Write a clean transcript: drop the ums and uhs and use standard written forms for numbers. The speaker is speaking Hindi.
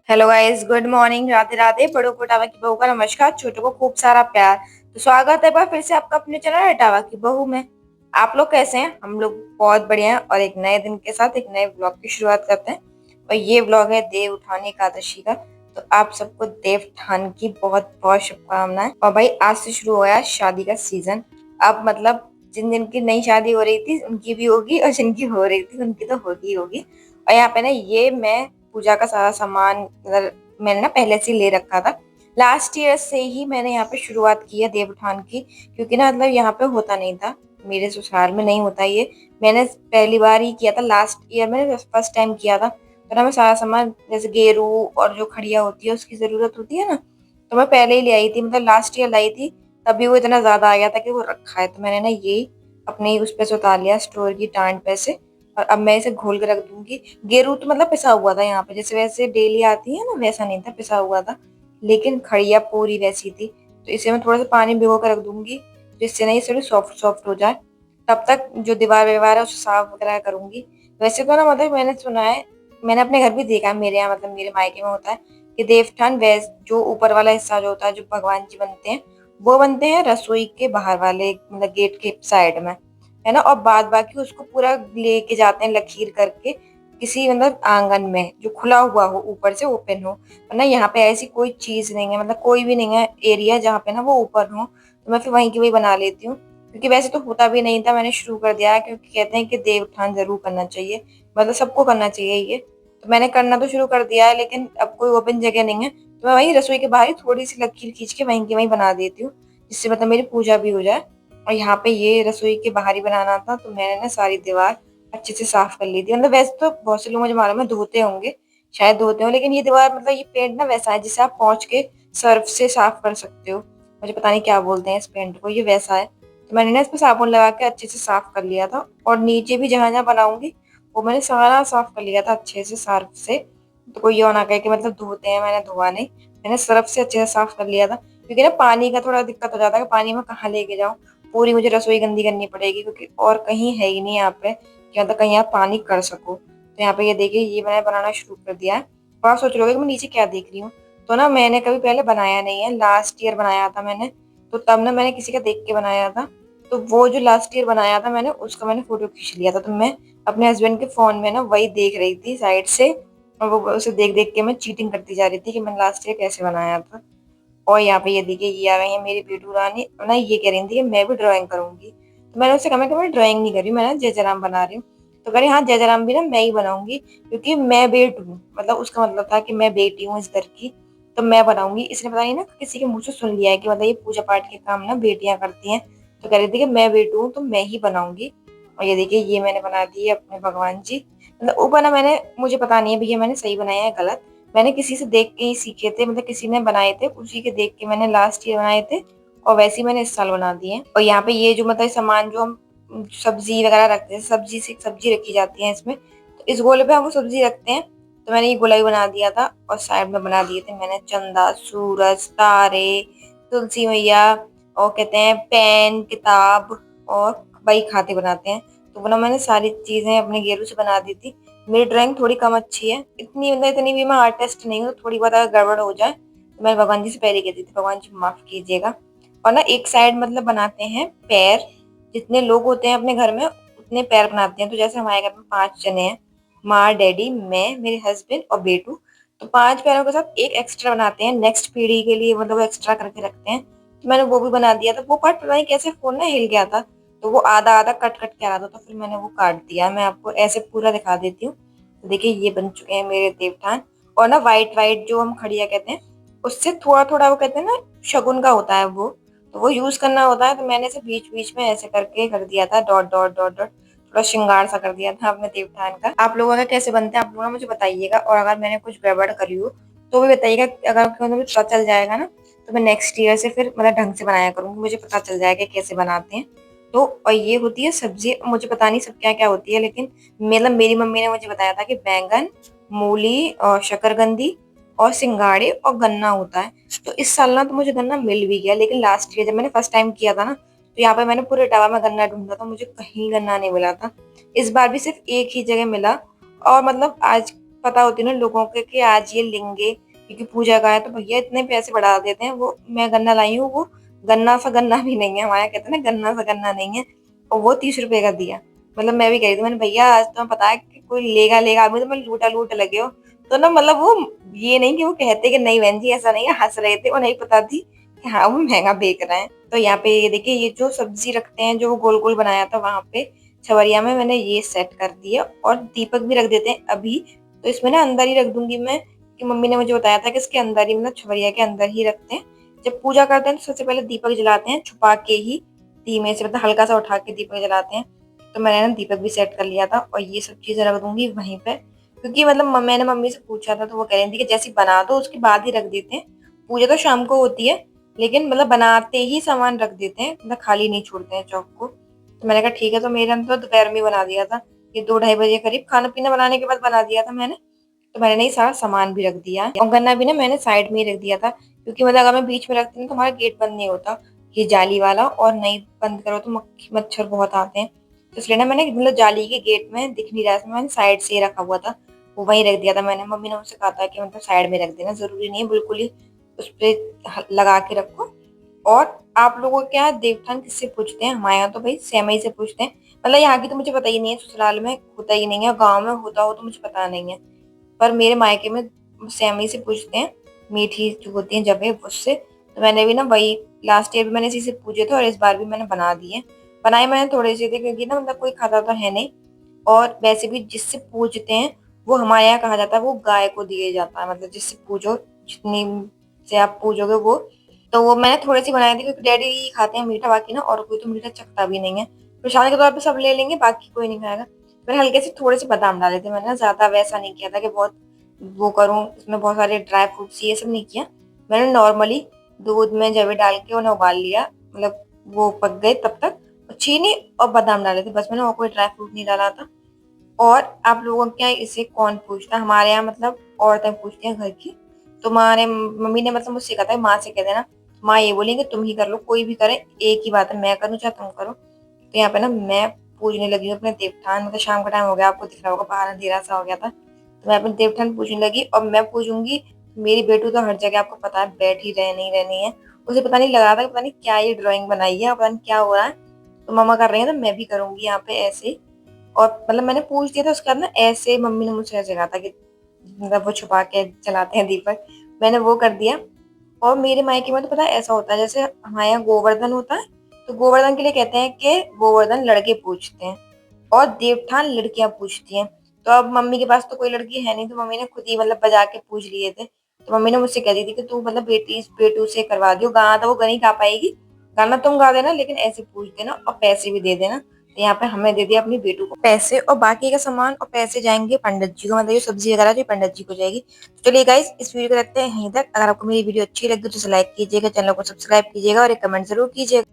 Hello guys, good morning. Radhe Radhe. बड़ों को टावा की बहू का नमस्कार, छोटों को खूब सारा प्यार। तो स्वागत है एक बार फिर से आपका अपने चैनल टावा की बहू में। आप लोग कैसे हैं? हम लोग बहुत बढ़िया हैं और एक नए दिन के साथ एक नए ब्लॉग की शुरुआत करते हैं। और ये ब्लॉग है देव उठान एकादशी का। तो आप सबको देव उठान की बहुत बहुत शुभकामनाएं। और भाई आज से शुरू हो गया शादी का सीजन। अब मतलब जिन जिन की नई शादी हो रही थी उनकी भी होगी, और जिनकी हो रही थी उनकी तो होगी होगी। और यहाँ पे ना ये मैं पूजा का सारा सामान मतलब मैंने ना पहले से ही ले रखा था। लास्ट ईयर से ही मैंने यहाँ पे शुरुआत की है देव उठान की, क्योंकि ना मतलब यहाँ पे होता नहीं था, मेरे ससुराल में नहीं होता ये। मैंने पहली बार ही किया था, लास्ट ईयर मैंने फर्स्ट टाइम किया था। तो ना मैं सारा सामान जैसे गेरू और जो खड़िया होती है उसकी जरूरत होती है ना, तो मैं पहले ही ले आई थी, मतलब लास्ट ईयर लाई थी। तभी वो इतना ज्यादा आ गया था कि वो रखा है, तो मैंने ना यही अपने उस पे से उतार लिया, स्टोर की टांड पे से। और अब मैं इसे घोल के रख दूंगी। गेरू तो मतलब पिसा हुआ था यहाँ पे, जैसे वैसे डेली आती है ना वैसा नहीं था, पिसा हुआ था। लेकिन खड़िया पूरी वैसी थी। तो इसे मैं थोड़ा सा पानी भिगो कर रख दूंगी, जिससे ना ये थोड़ी सॉफ्ट सॉफ्ट हो जाए। तब तक जो दीवार व्यवहार है उसे साफ वगैरह करूंगी। वैसे तो ना मतलब मैंने सुना है, मैंने अपने घर भी देखा है, मेरे यहाँ मतलब मेरे मायके में होता है कि देवठान वैस जो ऊपर वाला हिस्सा जो होता है, जो भगवान जी बनते हैं, वो बनते हैं रसोई के बाहर वाले मतलब गेट के साइड में, है ना। और बाद बाकी उसको पूरा लेके जाते हैं लकीर करके किसी मतलब आंगन में जो खुला हुआ हो, ऊपर से ओपन हो। वरना यहाँ पे ऐसी कोई चीज नहीं है, मतलब कोई भी नहीं है एरिया जहाँ पे ना वो ओपन हो। तो मैं फिर वहीं की वही बना लेती हूँ, क्योंकि वैसे तो होता भी नहीं था, मैंने शुरू कर दिया है क्योंकि कहते हैं कि देव उठान जरूर करना चाहिए, मतलब सबको करना चाहिए ये। तो मैंने करना तो शुरू कर दिया है, लेकिन अब कोई ओपन जगह नहीं है, तो मैं वहीं रसोई के बाहर ही थोड़ी सी लकीर खींच के वहीं की वहीं बना देती हूँ, जिससे मतलब मेरी पूजा भी हो जाए। और यहाँ पे ये रसोई के बाहर ही बनाना था, तो मैंने ना सारी दीवार अच्छे से साफ कर ली थी। मतलब वैसे तो बहुत से लोग मुझे मालूम है धोते होंगे, शायद धोते हो, लेकिन ये दीवार मतलब ये पेंट ना वैसा है जिसे आप पहुंच के सर्फ से साफ कर सकते हो। मुझे पता नहीं क्या बोलते हैं इस पेंट को, ये वैसा है। तो मैंने ना इस पे साबुन लगा के अच्छे से साफ कर लिया था, और नीचे भी जहां जहां बनाऊंगी वो मैंने सारा साफ कर लिया था अच्छे से सर्फ से। तो कोई ये ना कहे कि मतलब धोते हैं, मैंने धोआ नहीं, मैंने सर्फ से अच्छे से साफ कर लिया था। क्योंकि ना पानी का थोड़ा दिक्कत हो जाता है कि पानी में कहाँ लेके जाऊं, पूरी मुझे रसोई गंदी करनी पड़ेगी, क्योंकि और कहीं है ही नहीं यहाँ पे कि मतलब कहीं आप पानी कर सको। तो यहाँ पे ये देखिए ये मैंने बनाना शुरू कर दिया है। और आप सोच रहे होगे कि मैं नीचे क्या देख रही हूँ। तो ना मैंने कभी पहले बनाया नहीं है, लास्ट ईयर बनाया था मैंने। तो तब ना मैंने किसी का देख के बनाया था। तो वो जो लास्ट ईयर बनाया था मैंने, उसका मैंने फोटो खींच लिया था। तो मैं अपने हस्बैंड के फोन में ना वही देख रही थी साइड से, और वो उसे देख देख के मैं चीटिंग करती जा रही थी कि मैंने लास्ट ईयर कैसे बनाया था। और यहाँ पे ये देखिए ये आ गई है मेरी बेटू रानी, और ना ये कह रही थी कि मैं भी ड्राइंग करूंगी। तो मैंने उससे कहा मैं कि मैं ड्राइंग नहीं कर रही हूँ, मैं ना जय जयराम बना रही हूँ। तो कह रही हाँ जय जयराम भी ना मैं ही बनाऊंगी, क्योंकि मैं बेट हूँ, मतलब उसका मतलब था कि मैं बेटी हूँ इस घर की, तो मैं बनाऊंगी। इसने पता नहीं ना किसी के मुंह से सुन लिया है कि मतलब ये पूजा पाठ के काम ना बेटियां करती हैं। तो कह रही थी कि मैं बेटू हूँ तो मैं ही बनाऊंगी। और ये देखिए ये मैंने बना दी है अपने भगवान जी। मतलब ऊपर ना मैंने, मुझे पता नहीं है भैया मैंने सही बनाया है गलत, मैंने किसी से देख के ही सीखे थे, मतलब किसी ने बनाए थे उसी के देख के मैंने लास्ट ईयर बनाए थे, और वैसे ही मैंने इस साल बना दिए। और यहाँ पे ये जो मतलब सामान जो हम सब्जी वगैरह रखते हैं, सब्जी से सब्जी रखी जाती है इसमें, तो इस गोले पे हम वो सब्जी रखते हैं। तो मैंने ये गोला भी बना दिया था, और साइड में बना दिए थे मैंने चंदा, सूरज, तारे, तुलसी मैया, और कहते हैं पेन, किताब, और बही खाते बनाते हैं। तो वो ना मैंने सारी चीजें अपने गेरू से बना दी थी। मेरी ड्राइंग थोड़ी कम अच्छी है, इतनी मतलब इतनी भी मैं आर्टिस्ट नहीं हूँ, तो थोड़ी बहुत अगर गड़बड़ हो जाए तो मैं भगवान जी से पहले कहती थी भगवान जी माफ कीजिएगा। और ना एक साइड मतलब बनाते हैं पैर, जितने लोग होते हैं अपने घर में उतने पैर बनाते हैं। तो जैसे हमारे घर में 5 जने हैं, माँ, डैडी, मैं, मेरे हस्बैंड और बेटू, तो 5 पैरों के साथ एक एक्स्ट्रा बनाते हैं नेक्स्ट पीढ़ी के लिए, मतलब एक्स्ट्रा करके रखते हैं। तो मैंने वो भी बना दिया था। वो पार्ट पता नहीं कैसे फोन ना हिल गया था, तो वो आधा आधा कट कट के आ रहा था, तो फिर मैंने वो काट दिया। मैं आपको ऐसे पूरा दिखा देती हूँ। तो देखिए ये बन चुके हैं मेरे देवठान। और ना वाइट वाइट जो हम खड़िया कहते हैं, उससे थोड़ा थोड़ा वो कहते हैं ना शगुन का होता है वो, तो वो यूज करना होता है। तो मैंने इसे बीच बीच में ऐसे करके कर दिया था, डॉट डॉट डॉट डॉट, थोड़ा श्रृंगार सा कर दिया था अपने देवठान का। आप लोगों का कैसे बनते हैं आप लोग ना मुझे बताइएगा, और अगर मैंने कुछ गड़बड़ करी हो तो भी बताइएगा। अगर आपको मुझे पता चल जाएगा ना, तो मैं नेक्स्ट ईयर से फिर मतलब ढंग से बनाया करूंगी, मुझे पता चल जाएगा कैसे बनाते हैं। तो और ये होती है सब्जी, मुझे पता नहीं सब क्या क्या होती है, लेकिन मतलब मेरी मम्मी ने मुझे बताया था कि बैंगन, मूली और शकरकंदी और सिंगाड़े और गन्ना होता है। तो इस साल ना तो मुझे गन्ना मिल भी गया, लेकिन लास्ट ईयर जब मैंने फर्स्ट टाइम किया था ना, तो यहाँ पे मैंने पूरे टावा में गन्ना ढूंढा था, मुझे कहीं गन्ना नहीं मिला था। इस बार भी सिर्फ एक ही जगह मिला। और मतलब आज पता होती है ना लोगों के कि आज ये लेंगे क्योंकि पूजा का है, तो भैया इतने पैसे बढ़ा देते हैं। वो मैं गन्ना लाई हूँ, वो गन्ना सा गन्ना भी नहीं है, हमारे यहाँ कहते हैं ना गन्ना सा गन्ना नहीं है, और वो 30 रुपए का दिया। मतलब मैं भी कह रही थी, मैंने भैया आज तुम्हें पता है कि कोई लेगा लेगा, अभी तो मैं लूटा लूट लगे हो। तो ना मतलब वो ये नहीं कि वो कहते कि नहीं बहन जी ऐसा नहीं है, हंस रहे थे, और नहीं पता थी कि हाँ वो महंगा बेच रहे हैं। तो यहाँ पे ये देखिए, ये जो सब्जी रखते हैं जो वो गोल गोल बनाया था वहां पे छवरिया में, मैंने ये सेट कर दिया। और दीपक भी रख देते हैं अभी, तो इसमें ना अंदर ही रख दूंगी मैं, कि मम्मी ने मुझे बताया था कि इसके अंदर ही, मतलब छवरिया के अंदर ही रखते हैं। जब पूजा करते हैं तो सबसे पहले दीपक जलाते हैं छुपा के ही, धीमे से, मतलब हल्का सा उठा के दीपक जलाते हैं। तो मैंने ना दीपक भी सेट कर लिया था, और ये सब चीजें रख दूंगी वहीं पे, क्योंकि मतलब मैंने मम्मी से पूछा था तो वो कह रही थी कि जैसी बना दो उसके बाद ही रख देते हैं। पूजा तो शाम को होती है, लेकिन मतलब बनाते ही सामान रख देते हैं, मतलब खाली नहीं छोड़ते हैं चौक को। तो मैंने कहा ठीक है, तो मेरे तो दोपहर में बना दिया था, ये 2 ढाई बजे करीब खाना पीना बनाने के बाद बना दिया था मैंने। तो मैंने नहीं सारा सामान भी रख दिया, और गन्ना भी ना मैंने साइड में ही रख दिया था, क्योंकि मतलब अगर मैं बीच में रखती हूँ तो हमारा गेट बंद नहीं होता, ये जाली वाला, और नहीं बंद करो तो मक्खी मच्छर बहुत आते हैं। तो इसलिए ना मैंने मतलब जाली के गेट में दिख नहीं रहा था, मैंने साइड से ही रखा हुआ था, वो वहीं रख दिया था मैंने। मम्मी ने मुझसे कहा था कि मतलब साइड में रख देना, जरूरी नहीं है बिल्कुल ही उस पर लगा के रखो। और आप लोगों के यहाँ देवठान किससे पूछते हैं? हमारे यहाँ तो भाई सेमई से पूछते हैं। मतलब यहाँ की तो मुझे पता ही नहीं है, ससुराल में होता ही नहीं है, गाँव में होता हो तो मुझे पता नहीं है, पर मेरे मायके में सेमई से पूछते हैं, मीठी जो होती है जब उससे। तो मैंने भी ना वही, लास्ट ईयर भी मैंने इसी से पूछे थे, और इस बार भी मैंने बना दिए। बनाए मैंने थोड़े से थे, क्योंकि ना मतलब कोई खाता तो है नहीं, और वैसे भी जिससे पूछते हैं वो हमारे यहाँ कहा जाता है वो गाय को दिए जाता है, मतलब जिससे पूछो, जितनी से आप पूछोगे वो। तो वो मैंने थोड़ी सी बनाई थी, क्योंकि डैडी खाते हैं मीठा, बाकी ना और कोई तो मीठा चखता भी नहीं है। प्रसाद के तौर पे सब ले लेंगे, बाकी कोई नहीं खाएगा। मैंने हल्के से थोड़े से बादाम डाले थे, मैंने ना ज्यादा वैसा नहीं किया था कि बहुत वो करूँ, इसमें बहुत सारे ड्राई फ्रूट्स ये सब नहीं किया। मैंने नॉर्मली दूध में जवे डाल के उन्हें उबाल लिया, मतलब वो पक गए तब तक, और चीनी और बादाम डाले थे बस, मैंने और कोई ड्राई फ्रूट नहीं डाला था। और आप लोगों के यहाँ इसे कौन पूछता है? हमारे यहाँ मतलब औरतें पूछती हैं घर की। तुम्हारे मम्मी ने मतलब मुझसे कहा था माँ से कह देना, माँ ये बोलेंगे तुम ही कर लो, कोई भी करे एक ही बात है, मैं करूँ चाहे तुम करो। तो यहाँ पे ना मैं पूजने लगी हूँ अपने देवठान, मतलब शाम का टाइम हो गया, आपको दिख रहा होगा बाहर अंधेरा सा हो गया था, तो मैं अपने देवठान पूजने लगी। और मैं पूजूंगी, मेरी बेटू तो हर जगह आपको पता है बैठ ही रहनी रहनी है, उसे पता नहीं लग रहा था कि पता नहीं क्या ये ड्राइंग बनाई है, पता नहीं क्या हो रहा है। तो मम्मा कर रही है तो मैं भी करूंगी यहाँ पे ऐसे ही। और मतलब मैंने पूछ दिया था उसके बाद ना, ऐसे मम्मी ने मुझसे ऐसे कहा था कि मतलब वो छुपा के चलाते हैं दीपक, मैंने वो कर दिया। और मेरे मायके में तो पता है ऐसा होता है, जैसे हमारे यहाँ गोवर्धन होता है, तो गोवर्धन के लिए कहते हैं कि गोवर्धन लड़के पूछते हैं, और देवठान लड़कियां पूछती हैं। तो अब मम्मी के पास तो कोई लड़की है नहीं, तो मम्मी ने खुद ही मतलब बजा के पूछ लिए थे। तो मम्मी ने मुझसे कह दी थी कि तू मतलब बेटी बेटू से करवा दियो, गाना तो वो नहीं गा पाएगी, गाना तुम गा देना, लेकिन ऐसे पूछ देना और पैसे भी दे देना। तो यहाँ पे हमने दे दिया अपनी बेटू को पैसे, और बाकी का सामान और पैसे जाएंगे पंडित जी को, मतलब ये सब्जी वगैरह जो पंडित जी को जाएगी। तो चलिए गाइस, इस वीडियो को रखते हैं यहीं तक। अगर आपको मेरी वीडियो अच्छी लगी तो इसे लाइक कीजिएगा, चैनल को सब्सक्राइब कीजिएगा, और एक कमेंट जरूर कीजिएगा।